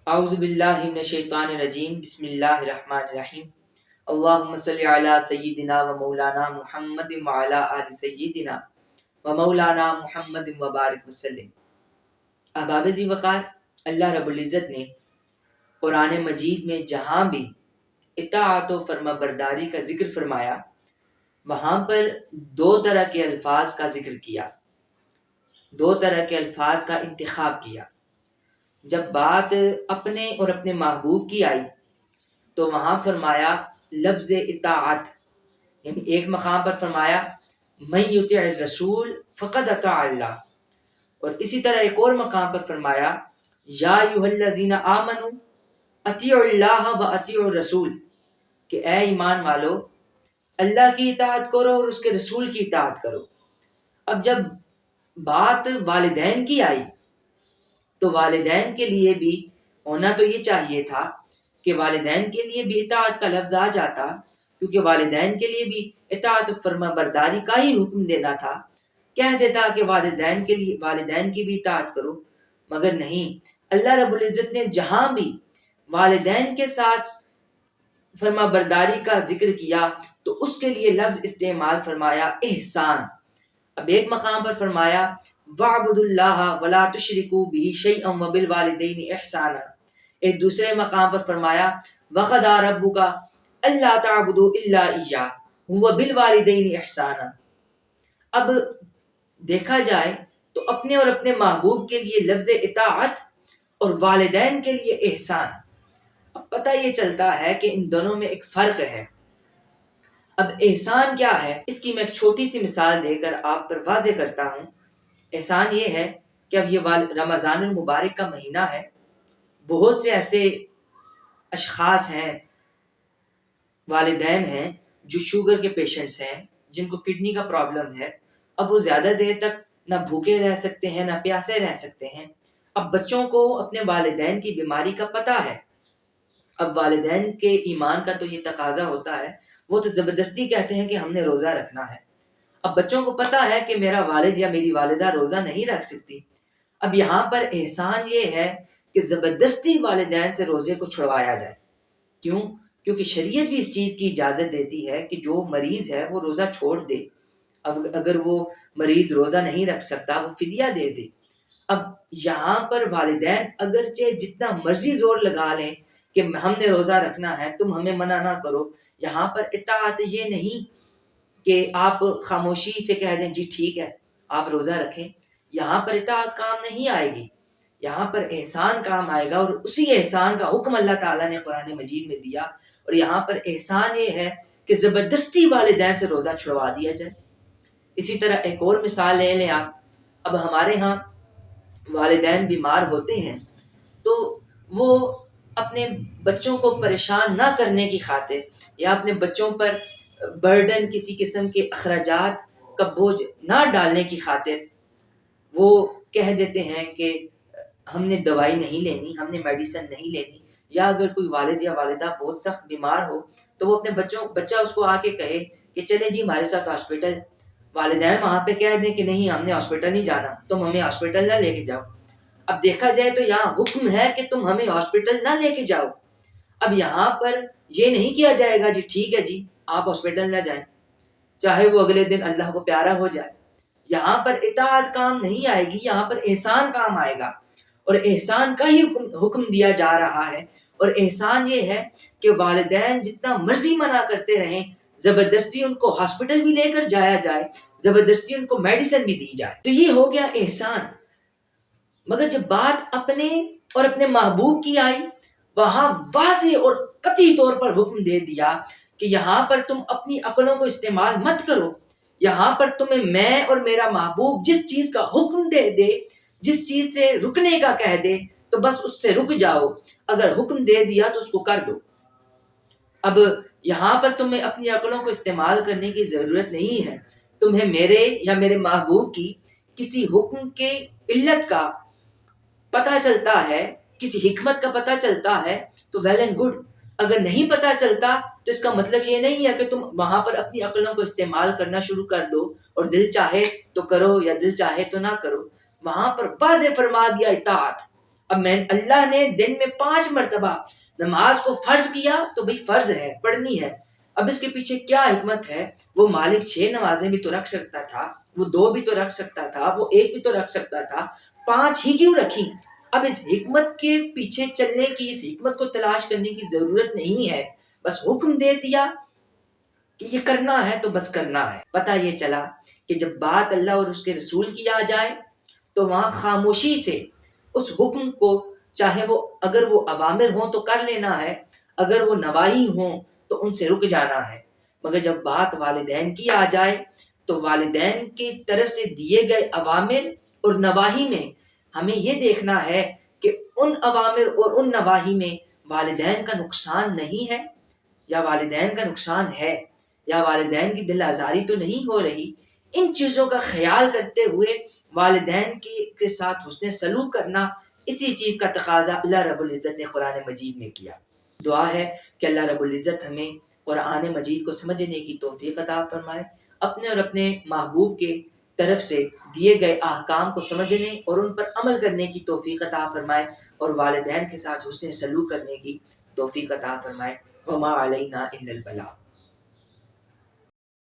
اعوذ باللہ من الشیطان الرجیم بسم اللہ الرحمن الرحیم اللہم صلی علی سیدنا و مولانا محمد وعلی آل سیدنا و مولانا محمد وبارک وسلم۔ احباب ذی وقار، اللہ رب العزت نے قرآن مجید میں جہاں بھی اطاعت و فرما برداری کا ذکر فرمایا وہاں پر دو طرح کے الفاظ کا ذکر کیا، دو طرح کے الفاظ کا انتخاب کیا۔ جب بات اپنے اور اپنے محبوب کی آئی تو وہاں فرمایا لفظ اطاعت، یعنی ایک مقام پر فرمایا من یطع الرسول فقد اطاع اللہ، اور اسی طرح ایک اور مقام پر فرمایا یا ایھا الذین آمنوا اطیعوا اللہ و اطیعوا الرسول، کہ اے ایمان والو اللہ کی اطاعت کرو اور اس کے رسول کی اطاعت کرو۔ اب جب بات والدین کی آئی تو والدین کے لیے بھی ہونا تو یہ چاہیے تھا کہ والدین کے لیے بھی اطاعت کا لفظ آ جاتا، کیونکہ والدین کے لیے بھی اطاعت و فرما برداری کا ہی حکم دینا تھا، کہہ دیتا کہ والدین کے لیے والدین کی بھی اطاعت کرو، مگر نہیں، اللہ رب العزت نے جہاں بھی والدین کے ساتھ فرما برداری کا ذکر کیا تو اس کے لیے لفظ استعمال فرمایا احسان۔ اب ایک مقام پر فرمایا وَاعْبُدُوا اللَّهَ وَلَا تُشْرِكُوا بِهِ شَيْئًا وَبِالْوَالِدَيْنِ إِحْسَانًا، ایک دوسرے مقام پر فرمایا وَقَضَىٰ رَبُّكَ أَلَّا تَعْبُدُوا إِلَّا إِيَّاهُ وَبِالْوَالِدَيْنِ إِحْسَانًا۔ اب دیکھا جائے تو اپنے اور اپنے محبوب کے لیے لفظ اطاعت اور والدین کے لیے احسان، اب پتہ یہ چلتا ہے کہ ان دونوں میں ایک فرق ہے۔ اب احسان کیا ہے، اس کی میں ایک چھوٹی سی مثال دے کر آپ پر واضح کرتا ہوں۔ احسان یہ ہے کہ اب یہ رمضان المبارک کا مہینہ ہے، بہت سے ایسے اشخاص ہیں، والدین ہیں جو شوگر کے پیشنٹس ہیں، جن کو کڈنی کا پرابلم ہے۔ اب وہ زیادہ دیر تک نہ بھوکے رہ سکتے ہیں نہ پیاسے رہ سکتے ہیں۔ اب بچوں کو اپنے والدین کی بیماری کا پتہ ہے، اب والدین کے ایمان کا تو یہ تقاضا ہوتا ہے، وہ تو زبردستی کہتے ہیں کہ ہم نے روزہ رکھنا ہے۔ اب بچوں کو پتہ ہے کہ میرا والد یا میری والدہ روزہ نہیں رکھ سکتی۔ اب یہاں پر احسان یہ ہے کہ زبردستی والدین سے روزے کو چھڑوایا جائے۔ کیوں؟ کیونکہ شریعت بھی اس چیز کی اجازت دیتی ہے کہ جو مریض ہے وہ روزہ چھوڑ دے، اب اگر وہ مریض روزہ نہیں رکھ سکتا وہ فدیہ دے دے۔ اب یہاں پر والدین اگرچہ جتنا مرضی زور لگا لیں کہ ہم نے روزہ رکھنا ہے، تم ہمیں منع نہ کرو، یہاں پر اطاعت یہ نہیں کہ آپ خاموشی سے کہہ دیں جی ٹھیک ہے آپ روزہ رکھیں، یہاں پر اطاعت کام نہیں آئے گی، یہاں پر احسان کام آئے گا، اور اسی احسان کا حکم اللہ تعالیٰ نے قرآن مجید میں دیا۔ اور یہاں پر احسان یہ ہے کہ زبردستی والدین سے روزہ چھڑوا دیا جائے۔ اسی طرح ایک اور مثال لے لیں آپ، اب ہمارے ہاں والدین بیمار ہوتے ہیں تو وہ اپنے بچوں کو پریشان نہ کرنے کی خاطر یا اپنے بچوں پر برڈن کسی قسم کے اخراجات کا بوجھ نہ ڈالنے کی خاطر وہ کہہ دیتے ہیں کہ ہم نے دوائی نہیں لینی، ہم نے میڈیسن نہیں لینی، یا اگر کوئی والد یا والدہ بہت سخت بیمار ہو تو وہ اپنے بچہ اس کو آ کے کہے کہ چلے جی ہمارے ساتھ ہاسپٹل، والدین وہاں پہ کہہ دیں کہ نہیں ہم نے ہاسپٹل نہیں جانا، تم ہمیں ہاسپٹل نہ لے کے جاؤ۔ اب دیکھا جائے تو یہاں حکم ہے کہ تم ہمیں ہاسپٹل نہ لے کے جاؤ۔ اب یہاں پر یہ نہیں کیا جائے گا جی ٹھیک ہے جی آپ ہاسپٹل نہ جائیں، چاہے وہ اگلے دن اللہ کو پیارا ہو جائے۔ یہاں پر اطاعت کام نہیں آئے گی، یہاں پر احسان کام آئے گا، اور احسان کا ہی حکم دیا جا رہا ہے۔ اور احسان یہ ہے کہ والدین جتنا مرضی منع کرتے رہیں، زبردستی ان کو ہاسپٹل بھی لے کر جایا جائے، زبردستی ان کو میڈیسن بھی دی جائے، تو یہ ہو گیا احسان۔ مگر جب بات اپنے اور اپنے محبوب کی آئی، وہاں واضح اور قطعی طور پر حکم دے دیا کہ یہاں پر تم اپنی عقلوں کو استعمال مت کرو، یہاں پر تمہیں میں اور میرا محبوب جس چیز کا حکم دے دے، جس چیز سے رکنے کا کہہ دے تو بس اس سے رک جاؤ، اگر حکم دے دیا تو اس کو کر دو۔ اب یہاں پر تمہیں اپنی عقلوں کو استعمال کرنے کی ضرورت نہیں ہے، تمہیں میرے یا میرے محبوب کی کسی حکم کے علت کا پتہ چلتا ہے، کسی حکمت کا پتہ چلتا ہے تو ویل اینڈ گڈ، اگر نہیں پتہ چلتا تو اس کا مطلب یہ نہیں ہے کہ تم وہاں پر اپنی عقلوں کو استعمال کرنا شروع کر دو اور دل چاہے تو کرو یا دل چاہے تو نہ کرو۔ وہاں پر واضح فرما دیا اطاعت، اب اللہ نے دن میں 5 مرتبہ نماز کو فرض کیا تو بھئی فرض ہے، پڑھنی ہے۔ اب اس کے پیچھے کیا حکمت ہے؟ وہ مالک 6 نمازیں بھی تو رکھ سکتا تھا، وہ 2 بھی تو رکھ سکتا تھا، وہ 1 بھی تو رکھ سکتا تھا، 5 ہی کیوں رکھی؟ اب اس حکمت کے پیچھے چلنے کی، اس حکمت کو تلاش کرنے کی ضرورت نہیں ہے، بس حکم دے دیا کہ یہ کرنا ہے تو بس کرنا ہے۔ پتہ یہ چلا کہ جب بات اللہ اور اس کے رسول کی آ جائے تو وہاں خاموشی سے اس حکم کو، چاہے وہ اگر وہ اوامر ہوں تو کر لینا ہے، اگر وہ نواہی ہوں تو ان سے رک جانا ہے۔ مگر جب بات والدین کی آ جائے تو والدین کی طرف سے دیے گئے اوامر اور نواہی میں ہمیں یہ دیکھنا ہے کہ ان اوامر اور ان نواہی میں والدین کا نقصان نہیں ہے، یا والدین کا نقصان ہے، یا والدین کی دل آزاری تو نہیں ہو رہی۔ ان چیزوں کا خیال کرتے ہوئے والدین کے ساتھ حسن سلوک کرنا، اسی چیز کا تقاضا اللہ رب العزت نے قرآن مجید میں کیا۔ دعا ہے کہ اللہ رب العزت ہمیں قرآن مجید کو سمجھنے کی توفیق عطا فرمائے، اپنے اور اپنے محبوب کے طرف سے دیے گئے احکام کو سمجھنے اور ان پر عمل کرنے کی توفیق عطا فرمائے، اور والدین کے ساتھ حسن سلوک کرنے کی توفیق عطا فرمائے۔ وما علینا الا البلاغ۔